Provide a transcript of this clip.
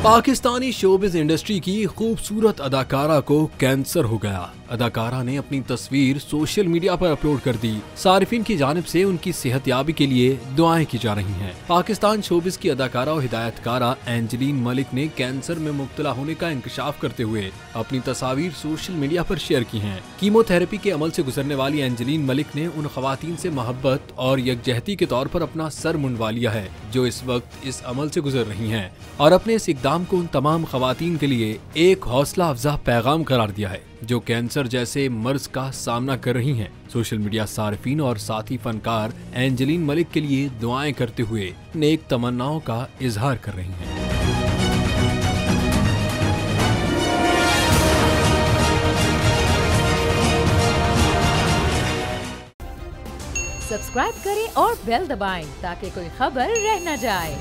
Pakistani showbiz industry की खूबसूरत अदाकारा को कैंसर हो गया। अदाकारा ने अपनी तस्वीर सोशल मीडिया पर अपलोड कर दी। सारिफिन की जानिब से उनकी सेहतयाबी के लिए दुआएं की जा रही हैं। पाकिस्तान शोबिज की अदाकारा और हिदायतकारा एंजलीन मलिक ने कैंसर में मुब्तला होने का इंकशाफ करते हुए अपनी तस्वीर सोशल मीडिया पर शेयर की हैं। कीमोथेरेपी के अमल से गुजरने वाली एंजलीन मलिक ने उन खवातीन से मोहब्बत और यकजहती के तौर पर अपना सर मुंडवा लिया है जो इस वक्त इस अमल से गुजर रही हैं, और अपने इस इकदाम को उन तमाम खवातीन के लिए एक हौसला अफजा पैगाम करार दिया है जो कैंसर जैसे मर्ज का सामना कर रही हैं। सोशल मीडिया सार्फिन और साथी फनकार एंजलीन मलिक के लिए दुआएं करते हुए नेक तमन्नाओं का इजहार कर रही हैं। सब्सक्राइब करें और बेल दबाएं ताकि कोई खबर रह न जाए।